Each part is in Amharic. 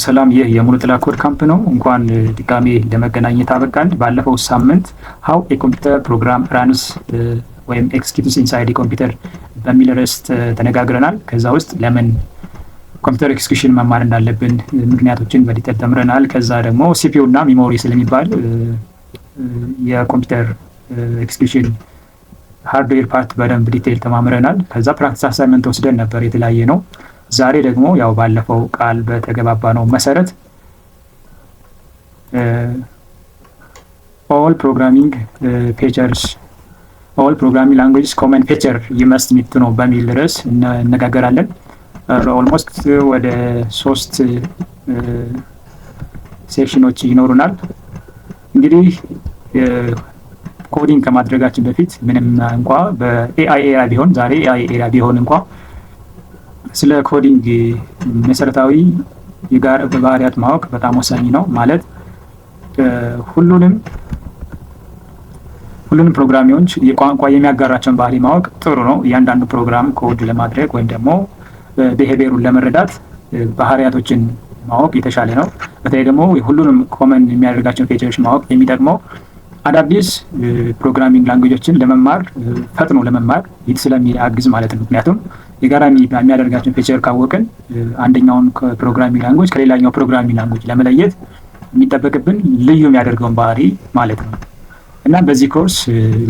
ሰላም ይህ የሙሉ ጥላ ኮድ ካምፕ ነው። እንኳን ድጋሜ ለመገናኘት አበቃን። ባለፈው ሳምንት how a computer program runs ወይም executes inside a computer በሚል ርዕስ ተነጋግረናል። ከዛ ውስጥ ለምን ኮምፒውተር ኤክስኪዩሽን መማር እንዳለብን ምክንያቶችን በዲቴል ተምረናል። ከዛ ደግሞ ሲፒዩ እና ሜሞሪ ስለሚባል የኮምፒውተር ኤክስኪዩሽን ሃርድዌር ፓርት በደንብ ዲቴል ተማምረናል። ከዛ ፕራክቲስ አሳይመንት ወስደን ነበር፣ የተለያየ ነው። ዛሬ ደግሞ ያው ባለፈው ቃል በተገባባ ነው መሰረት all programming languages common feature you must need to know በሚል ርዕስ እንነጋገራለን። ኦልሞስት ወደ 3 ሴክሽኖች ይኖሩናል። እንግዲህ ኮዲንግ ከማድረጋችን በፊት ምንም እንኳ በኤአይ ኤራ ቢሆን ዛሬ ኤአይ ኤራ ቢሆን እንኳ ስለ ኮዲንግ መሰረታዊ ባህሪያት ማወቅ በጣም ወሳኝ ነው። ማለት ሁሉንም ፕሮግራሚንጎች የቋንቋ የሚያጋራቸውን ባህሪ ማወቅ ጥሩ ነው። እያንዳንዱ ፕሮግራም ኮድ ለማድረግ ወይም ደግሞ ቢሄቪየሩን ለመረዳት ባህሪያቶችን ማወቅ የተሻለ ነው። በተለይ ደግሞ ሁሉንም ኮመን የሚያደርጋቸውን ፊቸሮች ማወቅ የሚጠቅመው አዳዲስ ፕሮግራሚንግ ላንጉጆችን ለመማር ፈጥኖ ለመማር ስለሚያግዝ ማለት ነው። ምክንያቱም የጋራ የሚያደርጋቸውን ፊቸር ካወቅን አንደኛውን ፕሮግራሚንግ ላንጉጅ ከሌላኛው ፕሮግራሚንግ ላንጉጅ ለመለየት የሚጠበቅብን ልዩ የሚያደርገውን ባህሪ ማለት ነው። እና በዚህ ኮርስ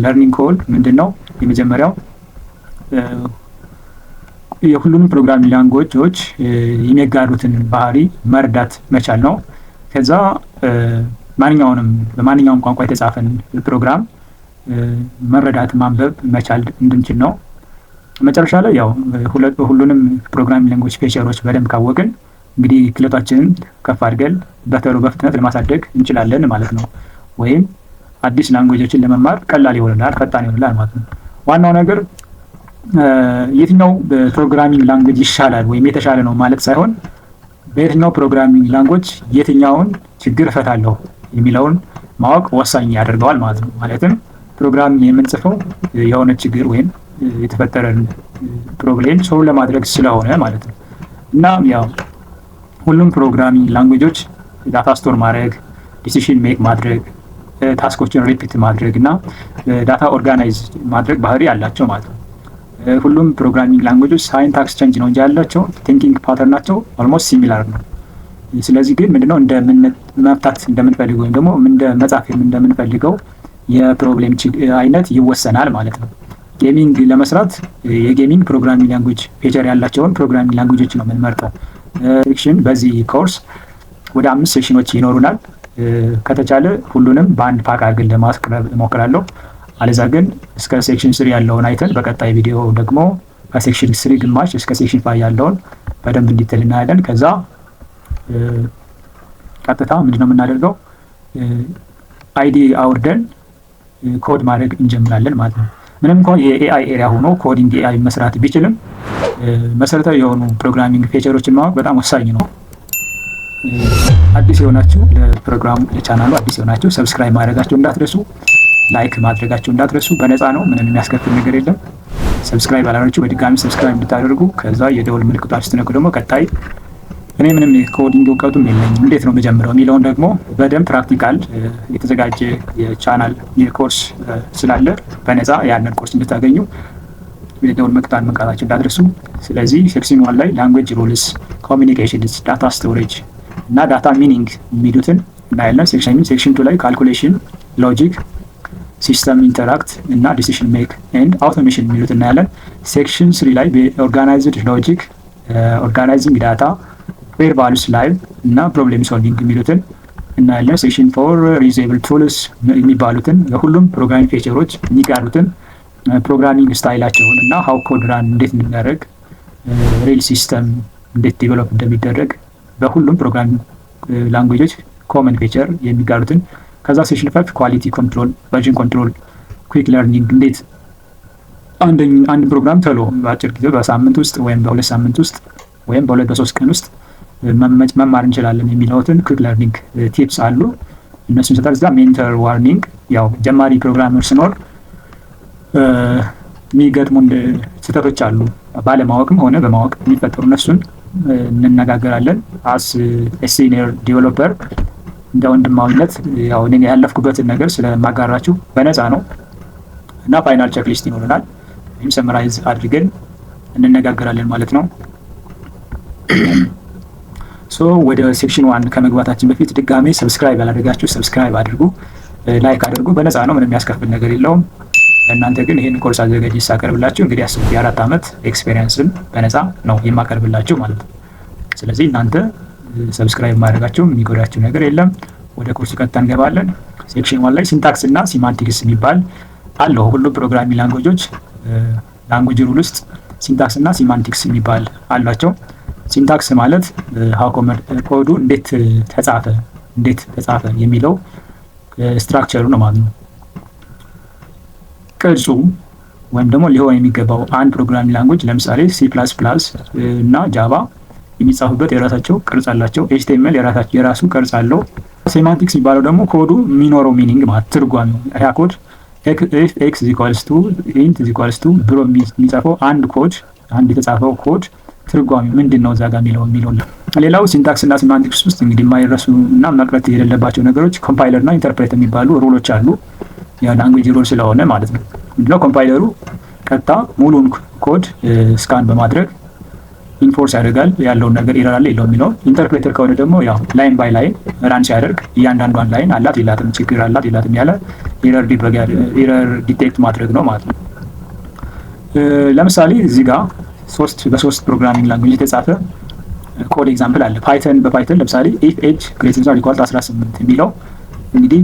ለርኒንግ ኮድ ምንድነው? የመጀመሪያው የሁሉንም ፕሮግራሚንግ ላንጉጆች የሚያጋሩትን ባህሪ መረዳት መቻል ነው። ከዛ በማንኛውም ቋንቋ የተጻፈን ፕሮግራም መረዳት ማንበብ መቻል እንድንችል ነው። መጨረሻ ላይ ያው ሁሉንም ፕሮግራሚንግ ላንጉጅ ፊቸሮች በደንብ ካወቅን እንግዲህ ክህሎታችንን ከፍ አድርገን በፍጥነት ለማሳደግ እንችላለን ማለት ነው። ወይም አዲስ ላንጉጆችን ለመማር ቀላል ይሆንልናል፣ ፈጣን ይሆንልናል ማለት ነው። ዋናው ነገር የትኛው ፕሮግራሚንግ ላንጉጅ ይሻላል ወይም የተሻለ ነው ማለት ሳይሆን በየትኛው ፕሮግራሚንግ ላንጉጅ የትኛውን ችግር እፈታለሁ የሚለውን ማወቅ ወሳኝ ያደርገዋል ማለት ነው። ማለትም ፕሮግራም የምንጽፈው የሆነ ችግር ወይም የተፈጠረን ፕሮብሌም ሶልቭ ለማድረግ ስለሆነ ማለት ነው። እና ያው ሁሉም ፕሮግራሚንግ ላንጉጆች ዳታ ስቶር ማድረግ፣ ዲሲሽን ሜክ ማድረግ፣ ታስኮችን ሪፒት ማድረግ እና ዳታ ኦርጋናይዝ ማድረግ ባህሪ ያላቸው ማለት ነው። ሁሉም ፕሮግራሚንግ ላንጉጆች ሳይንታክስ ቼንጅ ነው እንጂ ያላቸው ቲንኪንግ ፓተርናቸው ኦልሞስት ሲሚላር ነው። ስለዚህ ግን ምንድነው መፍታት እንደምንፈልገው ወይም ደግሞ መጻፍ እንደምንፈልገው የፕሮብሌም አይነት ይወሰናል ማለት ነው። ጌሚንግ ለመስራት የጌሚንግ ፕሮግራሚንግ ላንጉጅ ፊቸር ያላቸውን ፕሮግራሚንግ ላንጉጆች ነው የምንመርጠው። ሴክሽን በዚህ ኮርስ ወደ 5 ሴክሽኖች ይኖሩናል። ከተቻለ ሁሉንም በአንድ ፓክ አድርገን ለማስቀረብ እሞክራለሁ። አለዛ ግን እስከ ሴክሽን 3 ያለውን አይተን በቀጣይ ቪዲዮ ደግሞ ከሴክሽን 3 ግማሽ እስከ ሴክሽን 5 ያለውን በደንብ እንዲተል እናያለን። ከዛ ቀጥታ ምንድነው የምናደርገው? አይዲ አውርደን ኮድ ማድረግ እንጀምራለን ማለት ነው። ምንም እንኳን የኤአይ ኤሪያ ሆኖ ኮዲንግ ኤአይ መስራት ቢችልም መሰረታዊ የሆኑ ፕሮግራሚንግ ፊቸሮችን ማወቅ በጣም ወሳኝ ነው። አዲስ የሆናችሁ ለቻናሉ አዲስ የሆናችሁ ሰብስክራይብ ማድረጋችሁ እንዳትረሱ፣ ላይክ ማድረጋችሁ እንዳትረሱ። በነፃ ነው፣ ምንም የሚያስከፍል ነገር የለም። ሰብስክራይብ አላደረጋችሁ በድጋሚ ሰብስክራይብ እንድታደርጉ፣ ከዛ የደወል ምልክቷን ስትነኩ ደግሞ ቀጣይ እኔ ምንም የኮዲንግ እውቀቱም የለኝም እንዴት ነው መጀመሪያው የሚለውን ደግሞ በደንብ ፕራክቲካል የተዘጋጀ የቻናል የኮርስ ስላለ በነፃ ያንን ኮርስ እንድታገኙ የደወል ምልክቷን መንካታችሁ እንዳትረሱ። ስለዚህ ሴክሽን 1 ላይ ላንጉዌጅ ሩልስ፣ ኮሚኒኬሽንስ፣ ዳታ ስቶሬጅ እና ዳታ ሚኒንግ የሚሉትን እናያለን። ሴክሽን 2 ላይ ካልኩሌሽን፣ ሎጂክ፣ ሲስተም ኢንተራክት እና ዲሲሽን ሜክ ኤንድ አውቶሜሽን የሚሉትን እናያለን። ሴክሽን 3 ላይ ኦርጋናይዝድ ሎጂክ፣ ኦርጋናይዚንግ ዳታ፣ ዌር ቫሉስ ላይቭ እና ፕሮብሌም ሶልቪንግ የሚሉትን እናያለን። ሴክሽን 4 ሪዩዘብል ቱልስ የሚባሉትን የሁሉም ፕሮግራሚንግ ፊቸሮች የሚጋሩትን ፕሮግራሚንግ ስታይላቸውን እና ሃው ኮድ ራን እንዴት እንደሚያደርግ ሪል ሲስተም እንዴት ዲቨሎፕ እንደሚደረግ በሁሉም ፕሮግራሚንግ ላንጉጆች ኮመን ፊቸር የሚጋሩትን። ከዛ ሴክሽን 5 ኳሊቲ ኮንትሮል፣ ቨርዥን ኮንትሮል፣ ኩዊክ ለርኒንግ እንዴት አንድ ፕሮግራም ቶሎ በአጭር ጊዜ በሳምንት ውስጥ ወይም በ2 ሳምንት ውስጥ ወይም በ2-3 ቀን ውስጥ መማር እንችላለን የሚለውትን ኩዊክ ለርኒንግ ቲፕስ አሉ። እነሱን ሰጣ። እዛ ሜንተር ዋርኒንግ፣ ያው ጀማሪ ፕሮግራመር ሲኖር የሚገጥሙን ስህተቶች አሉ፣ ባለማወቅም ሆነ በማወቅ የሚፈጠሩ እነሱን እንነጋገራለን። አስ ሲኒየር ዲቨሎፐር እንደ ወንድማዊነት ያው እኔ ያለፍኩበትን ነገር ስለማጋራችሁ በነፃ ነው እና ፋይናል ቼክሊስት ይኖረናል ወይም ሰመራይዝ አድርገን እንነጋገራለን ማለት ነው። ሶ ወደ ሴክሽን 1 ከመግባታችን በፊት ድጋሜ ሰብስክራይብ ያላደረጋችሁ ሰብስክራይብ አድርጉ፣ ላይክ አድርጉ። በነፃ ነው፣ ምንም የሚያስከፍል ነገር የለውም። እናንተ ግን ይሄን ኮርስ አዘጋጅ ሳቀርብላችሁ እንግዲህ አስቡ የ4 ዓመት ኤክስፔሪየንስን በነፃ ነው የማቀርብላችሁ ማለት ነው። ስለዚህ እናንተ ሰብስክራይብ ማድረጋችሁ የሚጎዳችሁ ነገር የለም። ወደ ኮርሱ ቀጥታ እንገባለን። ሴክሽን 1 ላይ ሲንታክስ እና ሲማንቲክስ የሚባል አለው። ሁሉም ፕሮግራሚንግ ላንጉጆች ላንጉጅ ሩል ውስጥ ሲንታክስ እና ሲማንቲክስ የሚባል አላቸው። ሲንታክስ ማለት ኮዱ እንዴት ተጻፈ የሚለው ስትራክቸሩ ነው ማለት ነው። ቅርጹ ወይም ደግሞ ሊሆን የሚገባው አንድ ፕሮግራሚንግ ላንጉጅ ለምሳሌ ሲ++ እና ጃቫ የሚጻፉበት የራሳቸው ቅርጽ አላቸው። ኤችቲኤምኤል የራሱ ቅርጽ አለው። ሴማንቲክስ የሚባለው ደግሞ ኮዱ የሚኖረው ሚኒንግ ማለት ትርጓሜ ያ ኮድ ኤክስ ኢንት ብሎ የሚጻፈው አንድ የተጻፈው ኮድ ትርጓሜ ምንድን ነው እዛ ጋር የሚለው። ሌላው ሲንታክስ እና ሲማንቲክስ ውስጥ እንግዲህ የማይረሱ እና መቅረት የሌለባቸው ነገሮች ኮምፓይለር እና ኢንተርፕሬተር የሚባሉ ሩሎች አሉ። የላንጉጅ ሩል ስለሆነ ማለት ነው። ምንድነው ኮምፓይለሩ ቀጥታ ሙሉን ኮድ ስካን በማድረግ ኢንፎርስ ያደርጋል ያለውን ነገር ኢረር አለ የለውም የሚለው። ኢንተርፕሬተር ከሆነ ደግሞ ያው ላይን ባይ ላይን ራን ሲያደርግ እያንዳንዷን ላይን አላት የላትም፣ ችግር አላት የላትም ያለ ኢረር ዲቴክት ማድረግ ነው ማለት ነው። ለምሳሌ እዚህ ጋር በሶስት ፕሮግራሚንግ ላንጉጅ የተጻፈ ኮድ ኤግዛምፕል አለ። በፓይተን ለምሳሌ ኢፍ ኤጅ ግሬተር ዛን ኢኳል 18 የሚለው እንግዲህ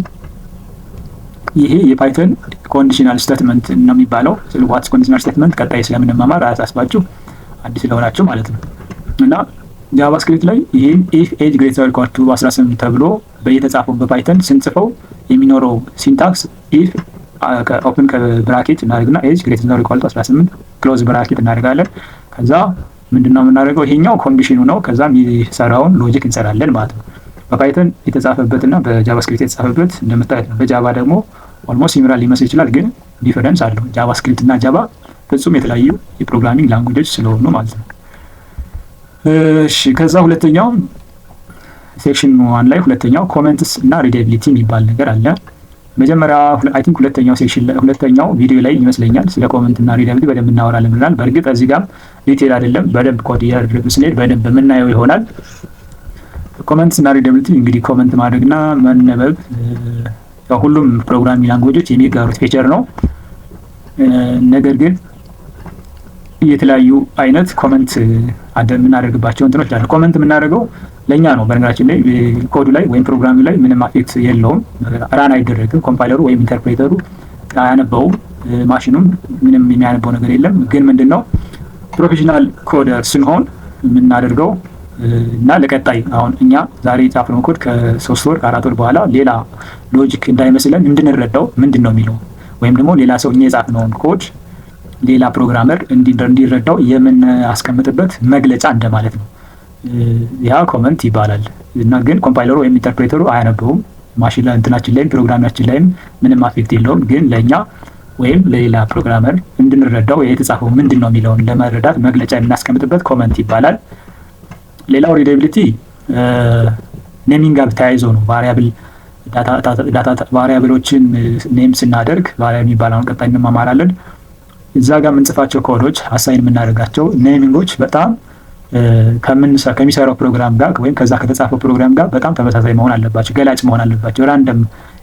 ይሄ የፓይተን ኮንዲሽናል ስቴትመንት ነው የሚባለው። ዋትስ ኮንዲሽናል ስቴትመንት ቀጣይ ስለምንማማር አያሳስባችሁ አዲስ ስለሆናችሁ ማለት ነው። እና ጃቫስክሪፕት ላይ ይሄን ኢፍ ኤጅ ግሬተር ኢኳል 18 ተብሎ በየተጻፈው በፓይተን ስንጽፈው የሚኖረው ሲንታክስ ኢፍ ኦፕን ብራኬት እናደርግና ኤጅ ግሬተር ዛን ኢኳል 18 ክሎዝ ብራኬት እናደርጋለን። ከዛ ምንድነው የምናደርገው? ይሄኛው ኮንዲሽኑ ነው። ከዛ የሚሰራውን ሎጂክ እንሰራለን ማለት ነው። በፓይተን የተጻፈበትና በጃቫስክሪፕት የተጻፈበት እንደምታዩት ነው። በጃቫ ደግሞ ኦልሞስት ሲሚላር ሊመስል ይችላል፣ ግን ዲፈረንስ አለው። ጃቫስክሪፕት እና ጃቫ ፍጹም የተለያዩ የፕሮግራሚንግ ላንጉጆች ስለሆኑ ማለት ነው። እሺ ከዛ ሁለተኛው ሴክሽን 1 ላይ ሁለተኛው ኮመንትስ እና ሪዳቢሊቲ የሚባል ነገር አለ። መጀመሪያ አይ ቲንክ ሁለተኛው ቪዲዮ ላይ ይመስለኛል ስለ ኮመንት እና ሪዳቢሊቲ በደንብ እናወራለን ብለናል። በእርግጥ እዚህ ጋር ዲቴል አይደለም፣ በደንብ ኮድ እያደረግን ስንሄድ በደንብ የምናየው ይሆናል። ኮመንትስ እና ሪዳቢሊቲ እንግዲህ ኮመንት ማድረግና መነበብ ሁሉም ፕሮግራሚንግ ላንጉጆች የሚጋሩት ፊቸር ነው። ነገር ግን የተለያዩ አይነት ኮመንት የምናደርግባቸው እንትኖች አሉ። ኮመንት የምናደርገው ለእኛ ነው። በነገራችን ላይ ኮዱ ላይ ወይም ፕሮግራሙ ላይ ምንም አፌክት የለውም፣ ራን አይደረግም። ኮምፓይለሩ ወይም ኢንተርፕሬተሩ አያነበውም፣ ማሽኑም ምንም የሚያነበው ነገር የለም። ግን ምንድነው ፕሮፌሽናል ኮደር ስንሆን የምናደርገው እና ለቀጣይ አሁን እኛ ዛሬ የጻፍነው ኮድ ከ3 ወር ከ4 ወር በኋላ ሌላ ሎጂክ እንዳይመስለን እንድንረዳው ምንድን ነው የሚለው ወይም ደግሞ ሌላ ሰው እኛ የጻፍነውን ኮድ ሌላ ፕሮግራመር እንዲረዳው የምናስቀምጥበት መግለጫ እንደማለት ነው። ያ ኮመንት ይባላል። እና ግን ኮምፓይለሩ ወይም ኢንተርፕሬተሩ አያነበውም። ማሽን ላይ እንትናችን ላይም ፕሮግራማችን ላይም ምንም አፌክት የለውም። ግን ለእኛ ወይም ለሌላ ፕሮግራመር እንድንረዳው የተጻፈው ምንድን ነው የሚለውን ለመረዳት መግለጫ የምናስቀምጥበት ኮመንት ይባላል። ሌላው ሪዳቢሊቲ ኔሚንግ ጋር ተያይዞ ነው። ቫሪያብሎችን ኔም ስናደርግ ቫሪያብል የሚባለውን ቀጣይ እንማማራለን። እዛ ጋር የምንጽፋቸው ኮዶች አሳይን የምናደርጋቸው ኔሚንጎች በጣም ከሚሰራው ፕሮግራም ጋር ወይም ከዛ ከተጻፈው ፕሮግራም ጋር በጣም ተመሳሳይ መሆን አለባቸው፣ ገላጭ መሆን አለባቸው። ራንደም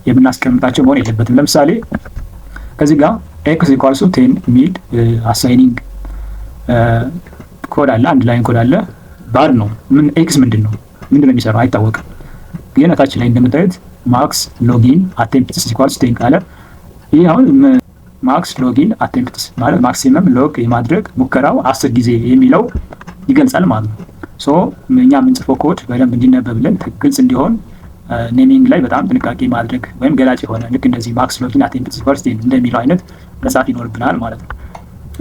የምናስቀምጣቸው መሆን የለበትም። ለምሳሌ ከዚህ ጋር ኤክስ ኢኳልስ 10 ሚል አሳይኒንግ ኮድ አለ፣ አንድ ላይን ኮድ አለ። ባር ነው። ምን ኤክስ ምንድነው የሚሰራው አይታወቅም። ግን ታች ላይ እንደምታዩት ማክስ ሎጊን አቴምፕትስ ኢኳልስ 10 ካለ ይሄ አሁን ማክስ ሎጊን አቴምፕትስ ማለት ማክሲመም ሎግ የማድረግ ሙከራው 10 ጊዜ የሚለው ይገልጻል ማለት ነው። ሶ እኛ የምንጽፈው ኮድ በደንብ እንዲነበብልን ግልጽ እንዲሆን ኔሚንግ ላይ በጣም ጥንቃቄ ማድረግ ወይም ገላጭ የሆነ ልክ እንደዚህ ማክስ ሎጊን አቴምፕትስ ኢኳልስ 10 እንደሚለው አይነት መጻፍ ይኖርብናል ማለት ነው።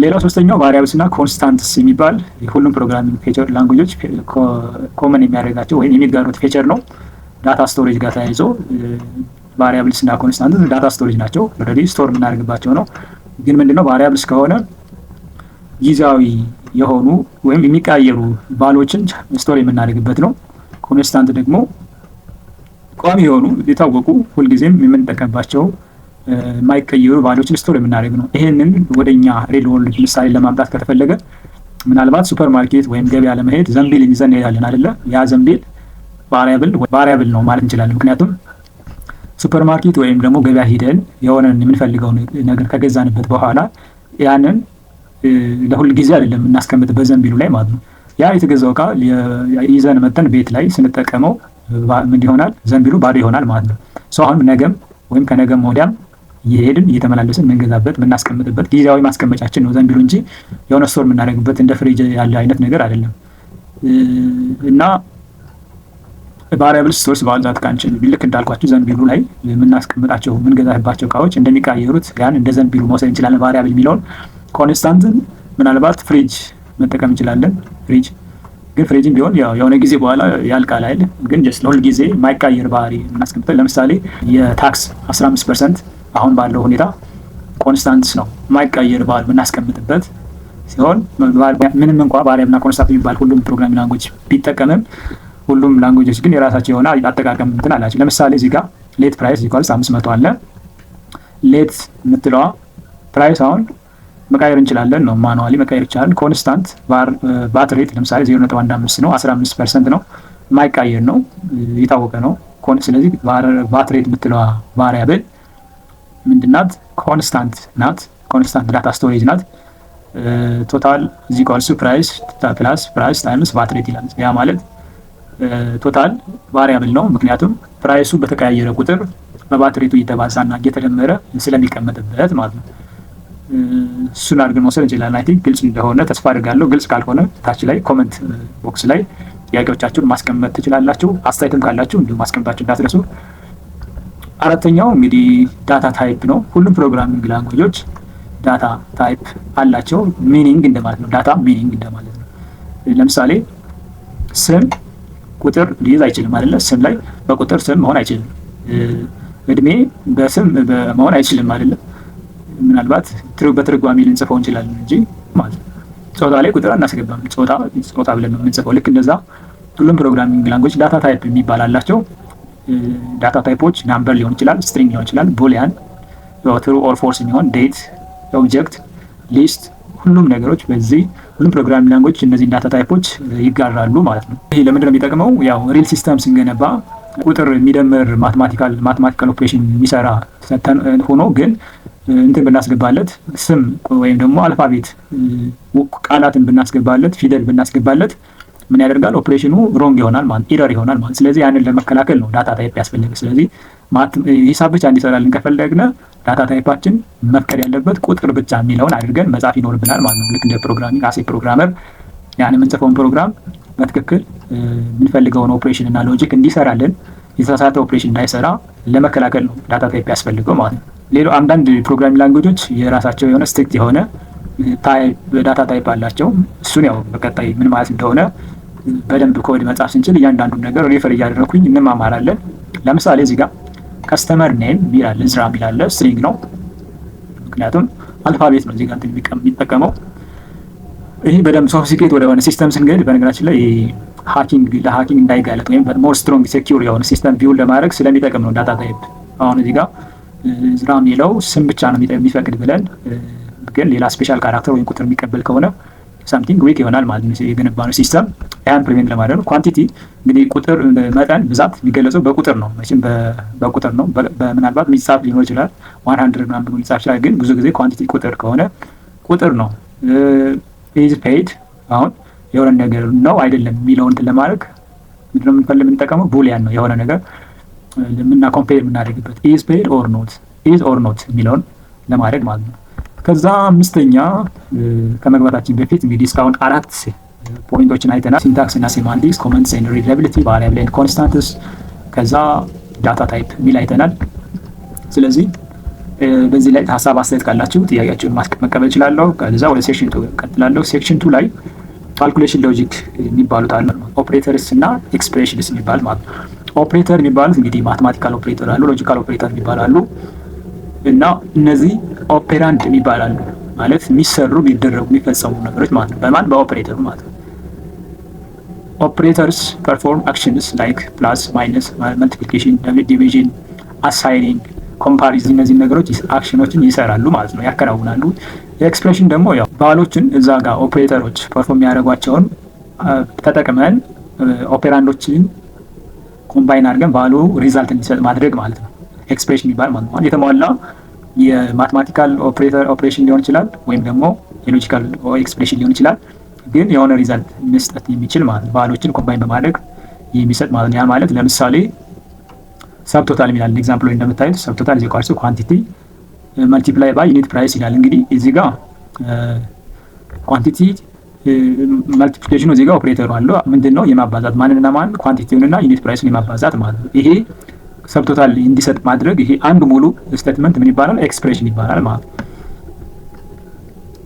ሌላው ሶስተኛው ቫሪያብልስ እና ኮንስታንትስ የሚባል ሁሉም ፕሮግራሚንግ ፊቸር ላንጉጆች ኮመን የሚያደርጋቸው ወይም የሚጋሩት ፊቸር ነው። ዳታ ስቶሬጅ ጋር ተያይዞ ቫሪያብልስ እና ኮንስታንትስ ዳታ ስቶሬጅ ናቸው። ኦልሬዲ ስቶር የምናደርግባቸው ነው። ግን ምንድነው ቫሪያብልስ ከሆነ ጊዜያዊ የሆኑ ወይም የሚቀያየሩ ቫልዩዎችን ስቶር የምናደርግበት ነው። ኮንስታንት ደግሞ ቋሚ የሆኑ የታወቁ ሁልጊዜም የምንጠቀምባቸው የማይቀየሩ ቫልዩዎችን ስቶር የምናደርግ ነው። ይሄንን ወደኛ ሪል ወርልድ ምሳሌ ለማምጣት ከተፈለገ ምናልባት ሱፐር ማርኬት ወይም ገበያ ለመሄድ ዘንቢል ይዘን እንሄዳለን አይደለ? ያ ዘንቢል ቫሪያብል ነው ማለት እንችላለን። ምክንያቱም ሱፐር ማርኬት ወይም ደግሞ ገበያ ሂደን የሆነን የምንፈልገው ነገር ከገዛንበት በኋላ ያንን ለሁል ጊዜ አይደለም እናስቀምጥበት ዘንቢሉ ላይ ማለት ነው። ያ የተገዛው እቃ ይዘን መተን ቤት ላይ ስንጠቀመው ምን ይሆናል? ዘንቢሉ ባዶ ይሆናል ማለት ነው። አሁን ነገም ወይም ከነገም ወዲያም እየሄድን እየተመላለስን የምንገዛበት የምናስቀምጥበት ጊዜያዊ ማስቀመጫችን ነው ዘንቢሉ እንጂ የሆነ ስቶር የምናደርግበት እንደ ፍሪጅ ያለ አይነት ነገር አይደለም። እና ቫሪያብል ስቶርስ በአብዛት ካንችን ልክ እንዳልኳችሁ ዘንቢሉ ላይ የምናስቀምጣቸው የምንገዛባቸው እቃዎች እንደሚቀያየሩት ያን እንደ ዘንቢሉ መውሰድ እንችላለን። ቫሪያብል የሚለውን ኮንስታንትን ምናልባት ፍሪጅ መጠቀም እንችላለን። ግን ፍሪጅም ቢሆን የሆነ ጊዜ በኋላ ያልቃል አይደል? ግን ጀስት ለሁል ጊዜ የማይቀያየር ባህሪ የምናስቀምጠው ለምሳሌ የታክስ 15% አሁን ባለው ሁኔታ ኮንስታንት ነው የማይቀያየር ባህሪ የምናስቀምጥበት ሲሆን ምንም እንኳ ቫሪያብልና ኮንስታንት የሚባል ሁሉም ፕሮግራሚንግ ላንጉዌጅ ቢጠቀምም ሁሉም ላንጉዌጆች ግን የራሳቸው የሆነ አጠቃቀም እንትን አላቸው። ለምሳሌ እዚህ ጋር ሌት ፕራይስ ኢኳልስ 500 አለ። ሌት የምትለዋ ፕራይስ አሁን መቀየር እንችላለን ነው ማኑዋሊ መቀየር ይቻላል። ኮንስታንት ቫት ሬት ለምሳሌ 0.15 ነው 15% ነው የማይቀየር ነው የታወቀ ነው። ስለዚህ ቫት ሬት የምትለዋ ቫሪያብል ምንድናት? ኮንስታንት ናት። ኮንስታንት ዳታ ስቶሬጅ ናት። ቶታል ኢዝ ኢኳልስ ቱ ፕራይስ ፕላስ ፕራይስ ታይምስ ቫት ሬት ይላል። ያ ማለት ቶታል ቫሪያብል ነው ምክንያቱም ፕራይሱ በተቀያየረ ቁጥር በቫት ሬቱ እየተባዛና እየተደመረ ስለሚቀመጥበት ማለት ነው። እሱን አድርገን መውሰድ እንችላለን። አይ ቲንክ ግልጽ እንደሆነ ተስፋ አድርጋለሁ። ግልጽ ካልሆነ ታች ላይ ኮመንት ቦክስ ላይ ጥያቄዎቻችሁን ማስቀመጥ ትችላላችሁ። አስተያየትም ካላችሁ እንዲሁ ማስቀመጣችሁ እንዳትረሱ። አራተኛው እንግዲህ ዳታ ታይፕ ነው። ሁሉም ፕሮግራሚንግ ላንጉዌጆች ዳታ ታይፕ አላቸው። ሚኒንግ እንደማለት ነው። ዳታ ሚኒንግ እንደማለት ነው። ለምሳሌ ስም ቁጥር ሊይዝ አይችልም አይደለ? ስም ላይ በቁጥር ስም መሆን አይችልም። እድሜ በስም መሆን አይችልም አይደለ? ምናልባት በትርጓሜ ልንጽፈው እንችላለን እንጂ ማለት ነው። ጾታ ላይ ቁጥር አናስገባም። ጾታ ብለን ነው የምንጽፈው። ልክ እንደዛ ሁሉም ፕሮግራሚንግ ላንጉዌጅ ዳታ ታይፕ የሚባል አላቸው። ዳታ ታይፖች ናምበር ሊሆን ይችላል፣ ስትሪንግ ሊሆን ይችላል፣ ቡሊያን፣ ትሩ ኦር ፎልስ የሚሆን ዴት፣ ኦብጀክት፣ ሊስት፣ ሁሉም ነገሮች በዚህ ሁሉም ፕሮግራሚንግ ላንጉዌጅ እነዚህ ዳታ ታይፖች ይጋራሉ ማለት ነው። ይሄ ለምንድን ነው የሚጠቅመው? ያው ሪል ሲስተም ስንገነባ ቁጥር የሚደምር ማትማቲካል ኦፕሬሽን የሚሰራ ሆኖ ግን እንትን ብናስገባለት ስም ወይም ደግሞ አልፋቤት ቃላትን ብናስገባለት ፊደል ብናስገባለት ምን ያደርጋል? ኦፕሬሽኑ ሮንግ ይሆናል ማለት ኢረር ይሆናል ማለት። ስለዚህ ያንን ለመከላከል ነው ዳታ ታይፕ ያስፈልግ። ስለዚህ ሂሳብ ብቻ እንዲሰራልን ከፈለግን ዳታ ታይፓችን መፍቀድ ያለበት ቁጥር ብቻ የሚለውን አድርገን መጻፍ ይኖርብናል ማለት ነው። ልክ እንደ ፕሮግራሚንግ አሴ ፕሮግራመር ያን የምንጽፈውን ፕሮግራም በትክክል የምንፈልገውን ኦፕሬሽን እና ሎጂክ እንዲሰራልን የተሳሳተ ኦፕሬሽን እንዳይሰራ ለመከላከል ነው ዳታ ታይፕ ያስፈልገው ማለት ነው። ሌላው አንዳንድ ፕሮግራሚንግ ላንጉዌጆች የራሳቸው የሆነ ስትሪክት የሆነ ዳታ ታይፕ አላቸው። እሱን ያው በቀጣይ ምን ማለት እንደሆነ በደንብ ኮድ መጻፍ ስንችል እያንዳንዱን ነገር ሪፈር እያደረኩኝ እንማማራለን። ለምሳሌ እዚህ ጋር ከስተመር ኔም ሚላል ዝራ ሚላል ስትሪንግ ነው ምክንያቱም አልፋቤት ነው እዚህ ጋር የሚጠቀመው። ይሄ በደንብ ሶፊስቲኬት ወደ ሆነ ሲስተም ስንገድ በነገራችን ላይ ለሃኪንግ እንዳይጋለጥ ወይም ሞር ስትሮንግ ሴኪዩር የሆነ ሲስተም ቢውል ለማድረግ ስለሚጠቅም ነው ዳታ ታይፕ። አሁን እዚህ ጋር ዝራ የሚለው ስም ብቻ ነው የሚፈቅድ ብለን ግን ሌላ ስፔሻል ካራክተር ወይም ቁጥር የሚቀበል ከሆነ ሳምቲንግ ዊክ ይሆናል ማለት ነው የገነባነው ሲስተም። ያን ፕሪቬንት ለማድረግ ነው። ኳንቲቲ እንግዲህ ቁጥር መጠን ብዛት የሚገለጸው በቁጥር ነው። መቼም በቁጥር ነው። ምናልባት የሚጻፍ ሊኖር ይችላል 100 ምናምን ብሎ ሊጻፍ ይችላል። ግን ብዙ ጊዜ ኳንቲቲ ቁጥር ከሆነ ቁጥር ነው። ኢዝ ፔይድ አሁን የሆነ ነገር ነው አይደለም የሚለውን እንትን ለማድረግ ምንድነው የምንጠቀመው? ቡሊያን ነው የሆነ ነገር ለምና ኮምፔር የምናደርግበት ኢዝ ፔይድ ኦር ኖት፣ ኢዝ ኦር ኖት የሚለውን ለማድረግ ማለት ነው። ከዛ አምስተኛ ከመግባታችን በፊት እንግዲህ እስካሁን 4 ፖይንቶችን አይተናል። ሲንታክስ እና ሴማንቲክስ፣ ኮመንትስ ኤንድ ሪላያቢሊቲ፣ ቫሪያብል ኤንድ ኮንስታንትስ፣ ከዛ ዳታ ታይፕ የሚል አይተናል። ስለዚህ በዚህ ላይ ሀሳብ አስተያየት ካላችሁ ጥያቄያችሁን መቀበል እችላለሁ። ከዛ ወደ ሴክሽን 2 እቀጥላለሁ። ሴክሽን 2 ላይ ካልኩሌሽን ሎጂክ የሚባሉት አሉ፣ ኦፕሬተርስ እና ኤክስፕሬሽንስ የሚባል ማለት ነው። ኦፕሬተር የሚባሉት እንግዲህ ማትማቲካል ኦፕሬተር አሉ፣ ሎጂካል ኦፕሬተር የሚባሉ አሉ እና እነዚህ ኦፔራንድ ይባላሉ። ማለት የሚሰሩ የሚደረጉ የሚፈጸሙ ነገሮች ማለት ነው። በማን በኦፕሬተሩ ማለት ነው። ኦፕሬተርስ ፐርፎርም አክሽንስ ላይክ ፕላስ፣ ማይነስ፣ መልቲፕሊኬሽን፣ ዲቪዥን፣ አሳይኒንግ፣ ኮምፓሪዝን እነዚህ ነገሮች አክሽኖችን ይሰራሉ ማለት ነው፣ ያከናውናሉ። የኤክስፕሬሽን ደግሞ ያው ቫሎችን እዛ ጋር ኦፕሬተሮች ፐርፎርም የሚያደርጓቸውን ተጠቅመን ኦፔራንዶችን ኮምባይን አድርገን ቫሉ ሪዛልት እንዲሰጥ ማድረግ ማለት ነው። ኤክስፕሬሽን ይባል ማለት ነው። የተሟላ የማትማቲካል ኦፕሬሽን ሊሆን ይችላል ወይም ደግሞ የሎጂካል ኤክስፕሬሽን ሊሆን ይችላል። ግን የሆነ ሪዛልት መስጠት የሚችል ማለት ነው። ቫሎችን ኮምባይን በማድረግ የሚሰጥ ማለት ነው። ያ ማለት ለምሳሌ ሰብቶታል ይላል ኤግዛምፕል ላይ እንደምታዩት ሰብቶታል ኢዝ ኢኳልስ ቱ ኳንቲቲ መልቲፕላይ ባይ ዩኒት ፕራይስ ይላል። እንግዲህ እዚህ ጋር ኳንቲቲ መልቲፕሊኬሽኑ እዚህ ጋር ኦፕሬተሩ አለው ምንድነው የማባዛት ማንንና ማን ኳንቲቲውንና ዩኒት ፕራይስን የማባዛት ማለት ነው። ይሄ ሰብቶታል እንዲሰጥ ማድረግ ይሄ አንዱ ሙሉ ስቴትመንት ምን ይባላል? ኤክስፕሬሽን ይባላል ማለት ነው።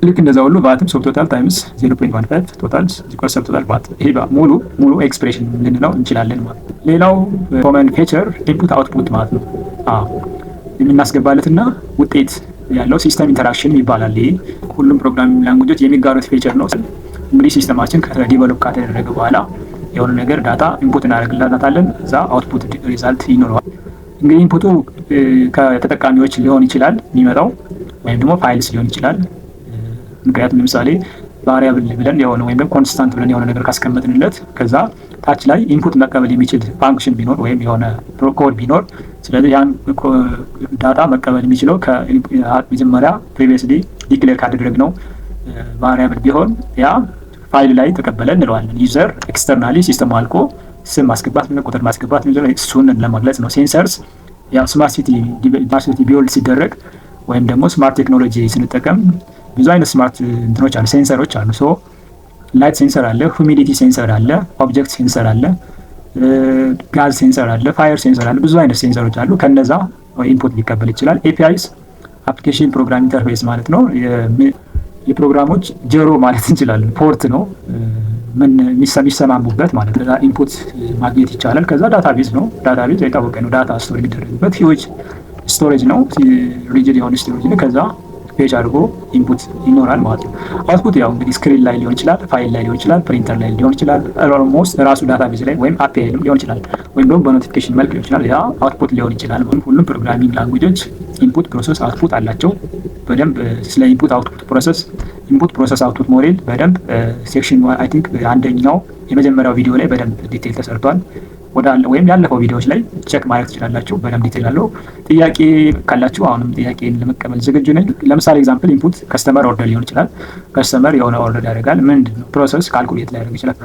ልክ እንደዛ ሁሉ ቫትም ሰብቶታል ታይምስ 0.15 ቶታል ኢኳል ሰብቶታል ቫት ይሄ ሙሉ ኤክስፕሬሽን ልንለው እንችላለን ማለት ነው። ሌላው ኮመን ፊቸር ኢንፑት አውትፑት ማለት ነው። የምናስገባለትና ውጤት ያለው ሲስተም ኢንተራክሽን ይባላል። ይሄ ሁሉም ፕሮግራሚንግ ላንጉጆች የሚጋሩት ፊቸር ነው። እንግዲህ ሲስተማችን ከዲቨሎፕ ከተደረገ በኋላ የሆነ ነገር ዳታ ኢንፑት እናደርግላታለን፣ እዛ አውትፑት ሪዛልት ይኖረዋል። እንግዲህ ኢንፑቱ ከተጠቃሚዎች ሊሆን ይችላል የሚመጣው ወይም ደግሞ ፋይልስ ሊሆን ይችላል። ምክንያቱም ለምሳሌ ቫሪያብል ብለን የሆነ ወይም ደግሞ ኮንስታንት ብለን የሆነ ነገር ካስቀመጥንለት ከዛ ታች ላይ ኢንፑት መቀበል የሚችል ፋንክሽን ቢኖር ወይም የሆነ ኮድ ቢኖር ስለዚህ ያን ዳታ መቀበል የሚችለው ከመጀመሪያ ፕሪቪየስሊ ዲክሌር ካደረግነው ቫሪያብል ቢሆን ያ ፋይል ላይ ተቀበለ እንለዋለን። ዩዘር ኤክስተርናሊ ሲስተም አልቆ ስም ማስገባት ምን ቁጥር ማስገባት ምን እሱን ለመግለጽ ነው። ሴንሰርስ ያው ስማርት ሲቲ ቢውልድ ሲደረግ ወይም ደግሞ ስማርት ቴክኖሎጂ ስንጠቀም ብዙ አይነት ስማርት እንትኖች አሉ፣ ሴንሰሮች አሉ። ሶ ላይት ሴንሰር አለ፣ ሁሚዲቲ ሴንሰር አለ፣ ኦብጀክት ሴንሰር አለ፣ ጋዝ ሴንሰር አለ፣ ፋየር ሴንሰር አለ። ብዙ አይነት ሴንሰሮች አሉ። ከነዛ ኢንፑት ሊቀበል ይችላል። ኤፒአይስ አፕሊኬሽን ፕሮግራም ኢንተርፌስ ማለት ነው። የፕሮግራሞች ጀሮ ማለት እንችላለን። ፖርት ነው ምን የሚሰማሙበት ማለት ነው። ኢንፑት ማግኘት ይቻላል። ከዛ ዳታቤዝ ነው። ዳታቤዝ የታወቀ ነው። ዳታ ስቶር የሚደረግበት ሂውጅ ስቶሬጅ ነው። ሪጅድ የሆነ ስቶሬጅ ነው። ከዛ ፔጅ አድርጎ ኢንፑት ይኖራል ማለት ነው። አውትፑት ያው እንግዲህ ስክሪን ላይ ሊሆን ይችላል፣ ፋይል ላይ ሊሆን ይችላል፣ ፕሪንተር ላይ ሊሆን ይችላል፣ ኦልሞስት ራሱ ዳታቤዝ ላይ ወይም አፒአይ ሊሆን ይችላል፣ ወይም ደግሞ በኖቲፊኬሽን መልክ ሊሆን ይችላል። ያ አውትፑት ሊሆን ይችላል። ሁሉም ፕሮግራሚንግ ላንጉጆች ኢንፑት ፕሮሰስ አውትፑት አላቸው። በደንብ ስለ ኢንፑት ፕሮሰስ አውትፑት ሞዴል በደንብ ሴክሽን አይ ቲንክ አንደኛው የመጀመሪያው ቪዲዮ ላይ በደንብ ዲቴል ተሰርቷል። ወይም ያለፈው ቪዲዮዎች ላይ ቼክ ማድረግ ትችላላችሁ። በደንብ ዲቴል አለው። ጥያቄ ካላችሁ አሁንም ጥያቄን ለመቀበል ዝግጁ ነኝ። ለምሳሌ ኤግዛምፕል ኢንፑት ከስተመር ኦርደር ሊሆን ይችላል። ከስተመር የሆነ ኦርደር ያደርጋል። ምንድን ነው ፕሮሰስ ካልኩሌት ሊያደርግ ይችላል።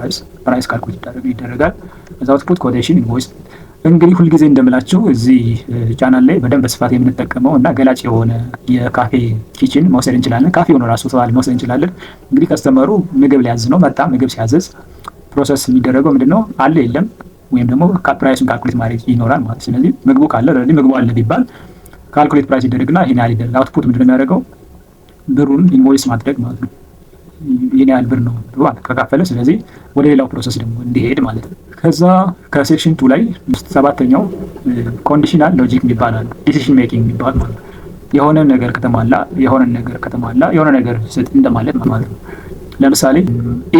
ፕራይስ ካልኩሌት ይደረጋል። እዛ አውትፑት ኮቴሽን ኢንቮይስ። እንግዲህ ሁልጊዜ እንደምላችሁ እዚህ ቻናል ላይ በደንብ በስፋት የምንጠቀመው እና ገላጭ የሆነ የካፌ ኪችን መውሰድ እንችላለን። ካፌ ሆኖ ራሱ ሰዋል መውሰድ እንችላለን። እንግዲህ ከስተመሩ ምግብ ሊያዝ ነው መጣ። ምግብ ሲያዘዝ ፕሮሰስ የሚደረገው ምንድን ነው አለ የለም ወይም ደግሞ ፕራይሱን ካልኩሌት ማድረግ ይኖራል ማለት። ስለዚህ ምግቡ ካለ ኦልሬዲ ምግቡ አለ ቢባል ካልኩሌት ፕራይስ ይደረግና ይሄን ያህል ይደረግ። አውትፑት ምንድነው የሚያደርገው ብሩን ኢንቮይስ ማድረግ ማለት ነው። ይሄን ያህል ብር ነው ብሩ ከከፈለ ስለዚህ ወደ ሌላው ፕሮሰስ ደግሞ እንዲሄድ ማለት ነው። ከዛ ከሴክሽን 2 ላይ ሰባተኛው ኮንዲሽናል ሎጂክ ይባላል። ዲሲዥን ሜኪንግ ይባላል ማለት ነው። የሆነ ነገር ከተሟላ የሆነ ነገር ስጥ እንደማለት ማለት ነው። ለምሳሌ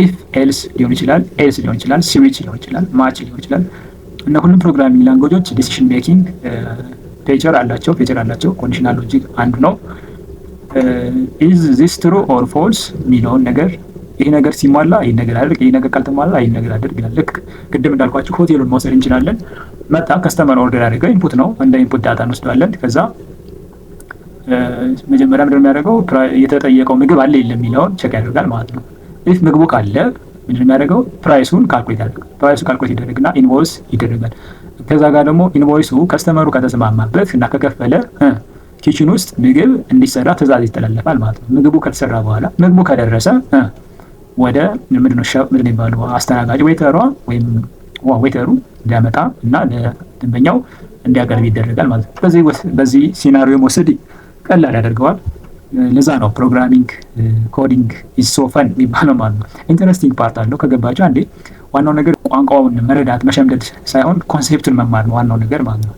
ኢፍ ኤልስ ሊሆን ይችላል፣ ኤልስ ሊሆን ይችላል፣ ስዊች ሊሆን ይችላል፣ ማች ሊሆን ይችላል። እና ሁሉም ፕሮግራሚንግ ላንጉጆች ዲሲዥን ሜኪንግ ፊቸር አላቸው። ኮንዲሽናል ሎጂክ አንዱ ነው። ኢዝ ዚስ ትሩ ኦር ፎልስ የሚለውን ነገር ይሄ ነገር ሲሟላ ይሄ ነገር አድርግ፣ ይሄ ነገር ካልተሟላ ይሄ ነገር አድርግ ይላል። ልክ ቅድም እንዳልኳችሁ ሆቴሉን መውሰድ እንችላለን። መጣ ከስተመር ኦርደር ያደረገ ኢንፑት ነው። እንደ ኢንፑት ዳታ እንወስዳለን። ከዛ መጀመሪያ ምንድነው የሚያደርገው የተጠየቀው ምግብ አለ የለም የሚለውን ቼክ ያደርጋል ማለት ነው። ኢፍ ምግቡ ካለ ምንድነው የሚያደርገው ፕራይሱን ካልኩሌት ያደርጋል። ፕራይሱ ካልኩሌት ይደረግና ኢንቮይስ ይደረጋል። ከዛ ጋር ደግሞ ኢንቮይሱ ከስተመሩ ከተስማማበት እና ከከፈለ ኪችን ውስጥ ምግብ እንዲሰራ ትዕዛዝ ይተላለፋል ማለት ነው። ምግቡ ከተሰራ በኋላ ምግቡ ከደረሰ ወደ ምንድነው የሚባለው አስተናጋጅ ዌተሯ ወይም ዌተሩ እንዲያመጣ እና ለደንበኛው እንዲያቀርብ ይደረጋል ማለት ነው። በዚህ ሲናሪዮ መውሰድ ቀላል ያደርገዋል። ለዛ ነው ፕሮግራሚንግ ኮዲንግ ኢዝ ሶ ፈን የሚባለው ማለት ነው። ኢንተረስቲንግ ፓርት አለው ከገባችሁ አንዴ። ዋናው ነገር ቋንቋውን መረዳት መሸምደድ ሳይሆን ኮንሴፕቱን መማር ነው ዋናው ነገር ማለት ነው።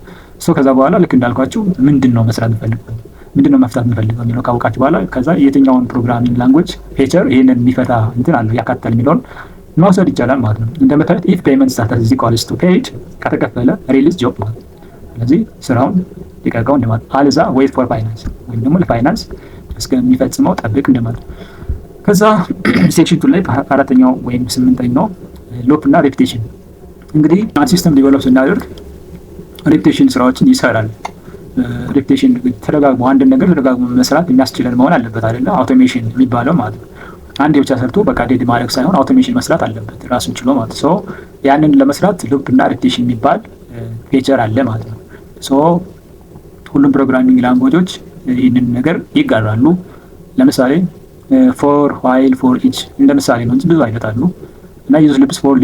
ከዛ በኋላ ልክ እንዳልኳችሁ ምንድን ነው መስራት ፈልገው ምንድነው መፍታት የምፈልገው የሚለው ካወቃችሁ በኋላ ከዛ የትኛውን ፕሮግራሚንግ ላንጉዌጅ ፊቸር ይህንን የሚፈታ እንትን አለው ያካትታል የሚለውን መውሰድ ይቻላል ማለት ነው። እንደምታዩት ኢፍ ፔመንት ስታተስ ኢዝ ኢኳልስ ቱ ፔይድ ከተከፈለ ሪሊዝ ጆብ ማለት ነው። ስለዚህ ስራውን ሊቀቀው እንደማለት አልዛ ዌይት ፎር ፋይናንስ ወይም ደግሞ ለፋይናንስ እስከሚፈጽመው ጠብቅ እንደማለት። ከዛ ሴክሽን 2 ላይ አራተኛው ወይም 8ኛው ሉፕ እና ሬፒቴሽን እንግዲህ አንድ ሲስተም ዲቨሎፕ ስናደርግ ሬፒቴሽን ስራዎችን ይሰራል። ሬፒቴሽን ተደጋግሞ አንድን ነገር ተደጋግሞ መስራት የሚያስችለን መሆን አለበት አይደለ? አውቶሜሽን የሚባለው ማለት ነው። አንዴ ብቻ ሰርቶ በቃ ዴድ ማድረግ ሳይሆን አውቶሜሽን መስራት አለበት ራሱን ችሎ ማለት ነው። ያንን ለመስራት ሉፕ እና ሬፒቴሽን የሚባል ፊቸር አለ ማለት ነው። ሁሉም ፕሮግራሚንግ ላንጉዌጆች ይህንን ነገር ይጋራሉ። ለምሳሌ ፎር፣ ዋይል፣ ፎር ኢች እንደ ምሳሌ ነው እንጂ ብዙ አይነት አሉ። እና ዩዝ ሉፕስ ፎር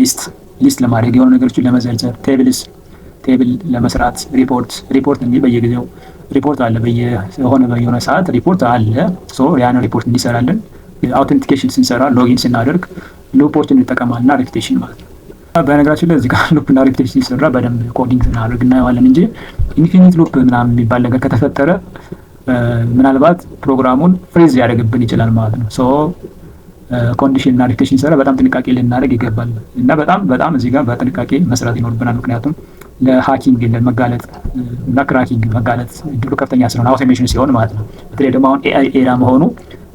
ሊስት ለማድረግ የሆኑ ነገሮችን ለመዘርዘር፣ ቴብል ለመስራት፣ ሪፖርት እንጂ በየጊዜው ሪፖርት አለ፣ በየሆነ ሰዓት ሪፖርት አለ። ያን ሪፖርት እንዲሰራለን አውተንቲኬሽን ስንሰራ ሎጊን ስናደርግ ሉፖችን እንጠቀማልና ሬፒቴሽን ማለት ነው። በነገራችን ላይ እዚህ ጋር ሉፕ እና ሬፒቴሽን ሲሰራ በደንብ ኮዲንግ ስናደርግ እናየዋለን እንጂ ኢንፊኒት ሉፕ ምናምን የሚባል ነገር ከተፈጠረ ምናልባት ፕሮግራሙን ፍሪዝ ሊያደርግብን ይችላል ማለት ነው። ኮንዲሽን እና ሬፒቴሽን ሲሰራ በጣም ጥንቃቄ ልናደርግ ይገባል እና በጣም እዚህ ጋር በጥንቃቄ መስራት ይኖርብናል። ምክንያቱም ለሃኪንግ ለመጋለጥ እና ክራኪንግ መጋለጥ እድሉ ከፍተኛ ስለሆነ አውቶሜሽን ሲሆን ማለት ነው። በተለይ ደግሞ አሁን ኤአይ ኤራ መሆኑ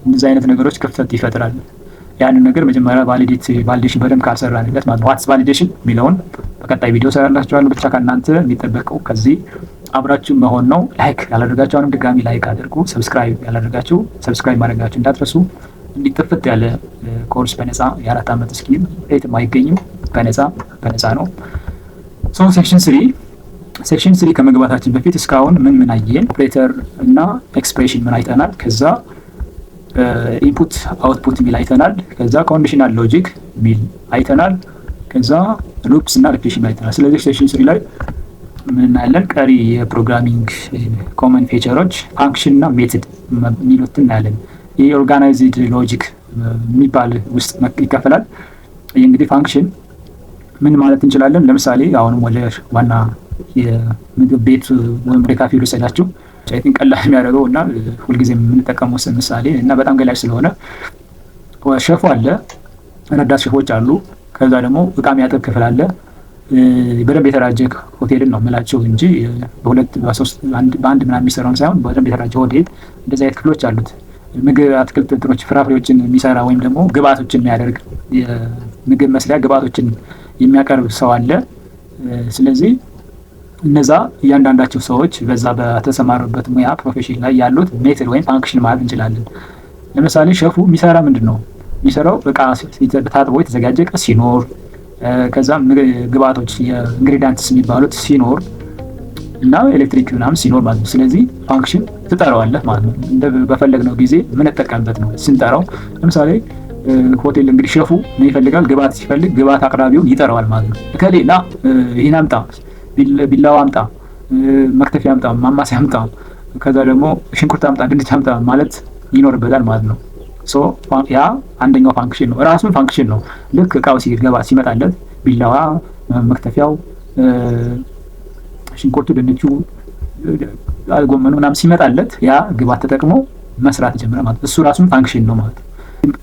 እንደዚህ አይነት ነገሮች ክፍተት ይፈጥራል። ያንን ነገር መጀመሪያ ቫሊዴሽን በደንብ ካልሰራንለት ማለት ነው። ዋትስ ቫሊዴሽን የሚለውን በቀጣይ ቪዲዮ ሰራላችኋለሁ። ብቻ ከእናንተ የሚጠበቀው ከዚህ አብራችሁ መሆን ነው። ላይክ ያላደረጋችሁ አሁንም ድጋሚ ላይክ አድርጉ። ሰብስክራይብ ያላደረጋችሁ ሰብስክራይብ ማድረጋችሁ እንዳትረሱ። እንዲጥፍት ያለ ኮርስ በነፃ የ4 ዓመት ስኪም የትም አይገኝም፣ በነፃ ነው። ሴክሽን 3 ከመግባታችን በፊት እስካሁን ምን አየን? ኦፕሬተር እና ኤክስፕሬሽን ምን አይተናል? ከዛ ኢንፑት አውትፑት ሚል አይተናል። ከዛ ኮንዲሽናል ሎጂክ ሚል አይተናል። ከዛ ሉፕስ እና ሬፒቴሽን አይተናል። ስለዚህ ሴክሽን 3 ላይ ምን እናያለን? ቀሪ የፕሮግራሚንግ ኮመን ፊቸሮች ፋንክሽን እና ሜትድ የሚሉት እናያለን። ይህ ኦርጋናይዝድ ሎጂክ የሚባል ውስጥ ይከፈላል። ይህ እንግዲህ ፋንክሽን ምን ማለት እንችላለን? ለምሳሌ አሁንም ወደ ዋና የምግብ ቤት ወይም ወደ ካፌ ልወሰዳችሁ ቻይቲን ቀላል የሚያደርገው እና ሁልጊዜ የምንጠቀመው ምሳሌ እና በጣም ገላጭ ስለሆነ ሼፉ አለ፣ ረዳት ሼፎች አሉ። ከዛ ደግሞ እቃ የሚያጥብ ክፍል አለ። በደንብ የተደራጀ ሆቴልን ነው የምላቸው እንጂ በሁለት በሶስት በአንድ ምናምን የሚሰራውን ሳይሆን በደንብ የተደራጀ ሆቴል እንደዚህ አይነት ክፍሎች አሉት። ምግብ፣ አትክልት፣ ጥሮች፣ ፍራፍሬዎችን የሚሰራ ወይም ደግሞ ግብአቶችን የሚያደርግ የምግብ መስሪያ ግብአቶችን የሚያቀርብ ሰው አለ። ስለዚህ እነዛ እያንዳንዳቸው ሰዎች በዛ በተሰማሩበት ሙያ ፕሮፌሽን ላይ ያሉት ሜትድ ወይም ፋንክሽን ማለት እንችላለን። ለምሳሌ ሼፉ የሚሰራ ምንድን ነው የሚሰራው? እቃ ታጥቦ የተዘጋጀ እቃ ሲኖር፣ ከዛ ግብአቶች የኢንግሪዲየንትስ የሚባሉት ሲኖር እና ኤሌክትሪክ ምናምን ሲኖር ማለት ነው። ስለዚህ ፋንክሽን ትጠራዋለህ ማለት ነው። በፈለግነው ጊዜ የምንጠቀምበት ነው ስንጠራው። ለምሳሌ ሆቴል እንግዲህ ሼፉ ምን ይፈልጋል? ግብአት ሲፈልግ ግብአት አቅራቢውን ይጠራዋል ማለት ነው። እከሌና ይህን አምጣ፣ ቢላዋ አምጣ፣ መክተፊያ አምጣ፣ ማማሲያ አምጣ፣ ከዛ ደግሞ ሽንኩርት አምጣ፣ ድንች አምጣ ማለት ይኖርበታል ማለት ነው። ያ አንደኛው ፋንክሽን ነው። ራሱን ፋንክሽን ነው። ልክ እቃው ሲመጣለት ቢላዋ፣ መክተፊያው፣ ሽንኩርቱ፣ ድንቹ፣ ጎመኑ ምናምን ሲመጣለት ያ ግብአት ተጠቅሞ መስራት ይጀምራል ማለት እሱ ራሱን ፋንክሽን ነው ማለት ነው።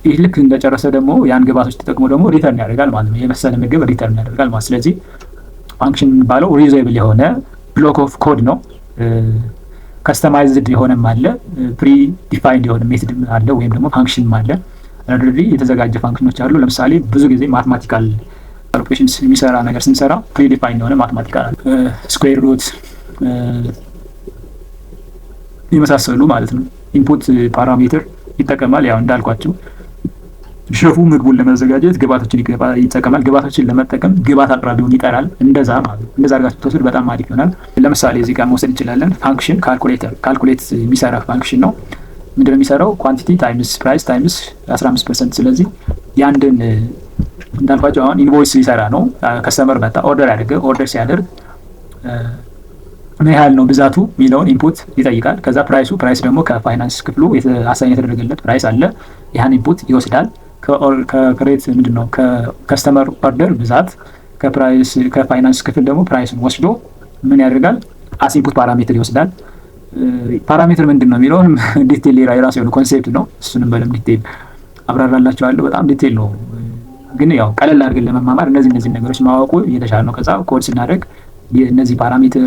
ይህ ልክ እንደጨረሰ ደግሞ ያን ግብአቶች ተጠቅሞ ደግሞ ሪተርን ያደርጋል ማለት ነው። የመሰለ ምግብ ሪተርን ያደርጋል ማለት። ስለዚህ ፋንክሽን የሚባለው ሪዩዘብል የሆነ ብሎክ ኦፍ ኮድ ነው። ከስተማይዝድ የሆነም አለ፣ ፕሪ ዲፋይንድ የሆነ ሜትድ አለ፣ ወይም ደግሞ ፋንክሽን አለ። ኦልሬዲ የተዘጋጀ ፋንክሽኖች አሉ። ለምሳሌ ብዙ ጊዜ ማትማቲካል ካልኩሌሽንስ የሚሰራ ነገር ስንሰራ ፕሪ ዲፋይንድ የሆነ ማትማቲካል ስኩዌር ሩት የመሳሰሉ ማለት ነው። ኢንፑት ፓራሜትር ይጠቀማል። ያው እንዳልኳቸው ሼፉ ምግቡን ለማዘጋጀት ግብአቶችን ይጠቀማል። ግብአቶችን ለመጠቀም ግብአት አቅራቢውን ይጠራል። እንደዛ ማለት ነው። እንደዛ አድርጋችሁ ተወስዱ በጣም አሪፍ ይሆናል። ለምሳሌ እዚህ ጋር መውሰድ እንችላለን። ፋንክሽን ካልኩሌት የሚሰራ ፋንክሽን ነው። ምንድነው የሚሰራው? ኳንቲቲ ታይምስ ፕራይስ ታይምስ 15%። ስለዚህ ያንድን እንዳልኳቸው አሁን ኢንቮይስ ሊሰራ ነው። ከስተመር መጣ፣ ኦርደር ያደርገ። ኦርደር ሲያደርግ ምን ያህል ነው ብዛቱ የሚለውን ኢንፑት ይጠይቃል። ከዛ ፕራይስ ደግሞ ከፋይናንስ ክፍሉ አሳይን የተደረገለት ፕራይስ አለ። ያን ኢንፑት ይወስዳል። ከክሬት ምንድነው ከከስተመር ኦርደር ብዛት ከፋይናንስ ክፍል ደግሞ ፕራይስን ወስዶ ምን ያደርጋል? አስ ኢንፑት ፓራሜትር ይወስዳል። ፓራሜትር ምንድን ነው የሚለውን ዲቴል የራሱ የሆነ ኮንሴፕት ነው። እሱንም በደንብ ዲቴል አብራራላችኋለሁ። በጣም ዲቴል ነው፣ ግን ያው ቀለል አድርገን ለመማማር እነዚህ ነገሮች ማወቁ እየተሻለ ነው። ከዛ ኮድ ስናደርግ እነዚህ ፓራሜትር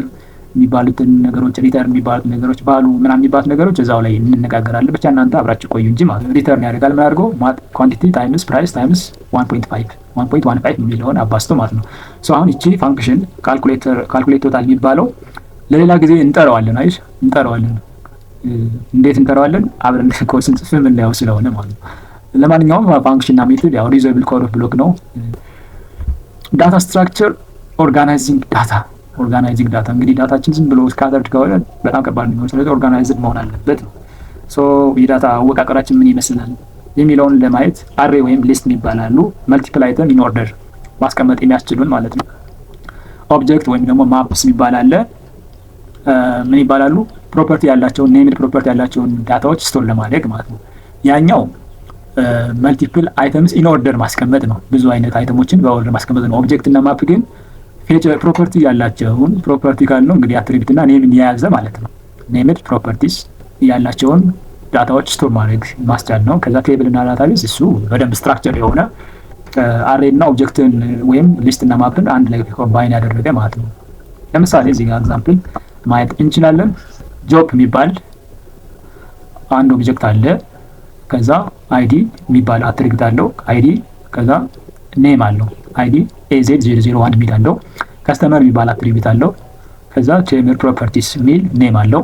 የሚባሉትን ነገሮች ሪተርን የሚባሉት ነገሮች ባሉ ምናምን የሚባሉት ነገሮች እዛው ላይ እንነጋገራለን። ብቻ እናንተ አብራችሁ ቆዩ እንጂ ማለት ሪተርን ያደርጋል ምን አድርጎ ኳንቲቲ ታይምስ ፕራይስ ታይምስ 1.15 የሚለውን አባስቶ ማለት ነው። አሁን ይቺ ፋንክሽን ካልኩሌት ቶታል የሚባለው ለሌላ ጊዜ እንጠራዋለን። አይሽ እንጠራዋለን። እንዴት እንጠራዋለን? አብረን ኮድ ስንጽፍ የምናየው ስለሆነ ማለት ነው። ለማንኛውም ፋንክሽን እና ሜትድ ያው ሪዞልቭ ኮድ ኦፍ ብሎክ ነው። ዳታ ስትራክቸር ኦርጋናይዚንግ ዳታ እንግዲህ ዳታችን ዝም ብሎ ስካተርድ ከሆነ በጣም ከባድ ነው። ስለዚህ ኦርጋናይዝድ መሆን አለበት ነው። የዳታ አወቃቀራችን ምን ይመስላል የሚለውን ለማየት አሬ ወይም ሊስት ይባላሉ። መልቲፕል አይተም ኢን ኦርደር ማስቀመጥ የሚያስችሉን ማለት ነው። ኦብጀክት ወይም ደግሞ ማፕስ የሚባል አለ። ምን ይባላሉ? ፕሮፐርቲ ያላቸውን ኔምድ ፕሮፐርቲ ያላቸውን ዳታዎች ስቶር ለማድረግ ማለት ነው። ያኛው መልቲፕል አይተምስ ኢን ኦርደር ማስቀመጥ ነው። ብዙ አይነት አይተሞችን በኦርደር ማስቀመጥ ነው። ኦብጀክት እና ማፕ ግን ፊቸር ፕሮፐርቲ ያላቸውን ፕሮፐርቲ ካል ነው እንግዲህ አትሪቢዩት እና ኔምን የያዘ ማለት ነው። ኔምድ ፕሮፐርቲስ ያላቸውን ዳታዎች ስቶር ማድረግ ማስቻል ነው። ከዛ ቴብል እና ዳታቤዝ እሱ በደንብ ስትራክቸር የሆነ አሬ እና ኦብጀክትን ወይም ሊስት እና ማፕን አንድ ላይ ኮምባይን ያደረገ ማለት ነው። ለምሳሌ እዚህ ጋር ኤግዛምፕል ማየት እንችላለን። ጆብ የሚባል አንድ ኦብጀክት አለ። ከዛ አይዲ የሚባል አትሪቢዩት አለው። አይዲ ከዛ ኔም አለው። አይዲ AZ001 የሚል አለው። ከስተመር የሚባል አትሪቢዩት አለው። ከዛ ቴምር ፕሮፐርቲስ የሚል ኔም አለው።